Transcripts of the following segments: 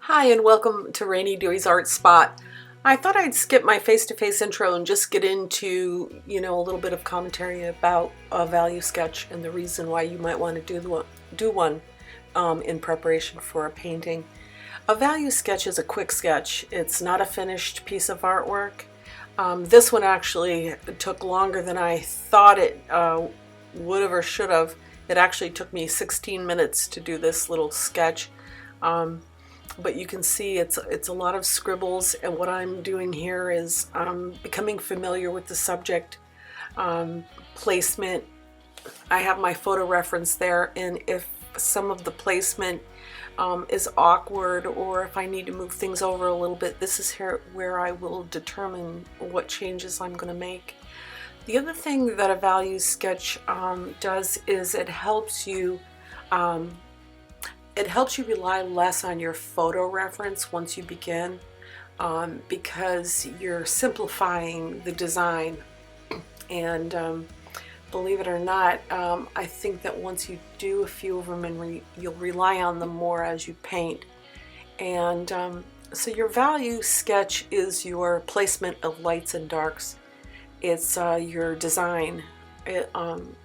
Hi and welcome to Rainey Dewey's Art Spot. I thought I'd skip my face-to-face intro and just get into, a little bit of commentary about a value sketch and the reason why you might want to do one in preparation for a painting. A value sketch is a quick sketch. It's not a finished piece of artwork. This one actually took longer than I thought it would have or should have. It actually took me 16 minutes to do this little sketch. But you can see it's a lot of scribbles, and what I'm doing here is becoming familiar with the subject, placement. I have my photo reference there, and if some of the placement is awkward or if I need to move things over a little bit, this is here where I will determine what changes I'm going to make. The other thing that a value sketch does is it helps you rely less on your photo reference once you begin, because you're simplifying the design. And believe it or not, I think that once you do a few of them, and you'll rely on them more as you paint. And so your value sketch is your placement of lights and darks. It's your design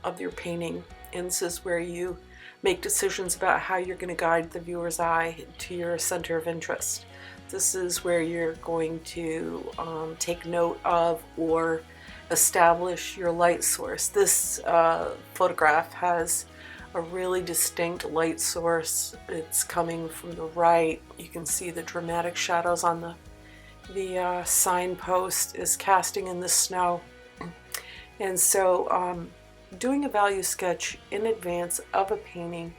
of your painting, and this is where you make decisions about how you're going to guide the viewer's eye to your center of interest. This is where you're going to take note of or establish your light source. This photograph has a really distinct light source. It's coming from the right. You can see the dramatic shadows on the signpost is casting in the snow. And so doing a value sketch in advance of a painting,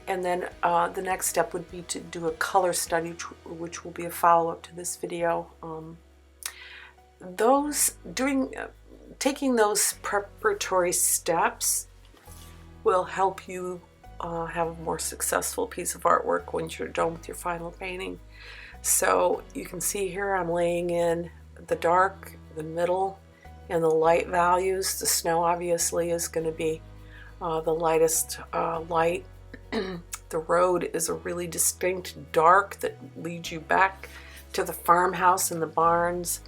and then the next step would be to do a color study, which will be a follow-up to this video. Taking those preparatory steps will help you have a more successful piece of artwork once you're done with your final painting. So you can see here I'm laying in the dark, the middle, and the light values. The snow obviously is going to be the lightest light. The road is a really distinct dark that leads you back to the farmhouse and the barns.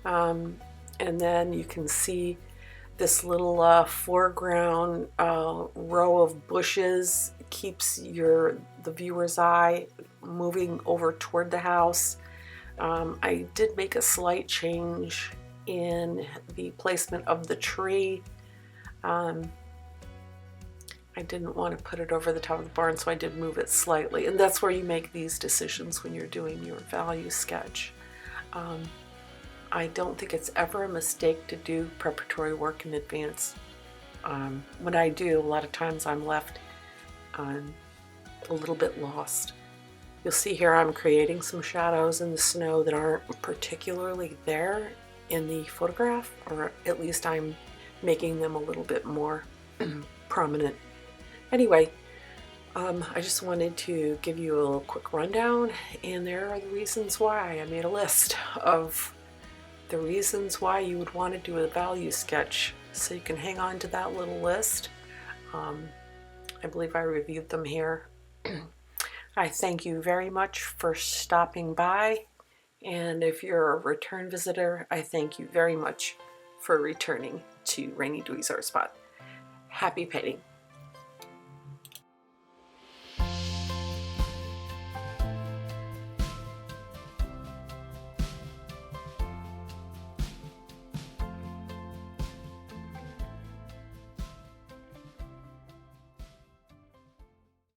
And then you can see this little foreground row of bushes keeps the viewer's eye moving over toward the house. I did make a slight change in the placement of the tree. I didn't want to put it over the top of the barn, so I did move it slightly, and that's where you make these decisions when you're doing your value sketch. I don't think it's ever a mistake to do preparatory work in advance. When I do, a lot of times I'm left a little bit lost. You'll see here I'm creating some shadows in the snow that aren't particularly there in the photograph, or at least I'm making them a little bit more prominent. Anyway, I just wanted to give you a little quick rundown, and there are the reasons why. I made a list of the reasons why you would want to do a value sketch, so you can hang on to that little list. I believe I reviewed them here. I thank you very much for stopping by. And if you're a return visitor, I thank you very much for returning to Rainey Dewey's Art Spot. Happy painting.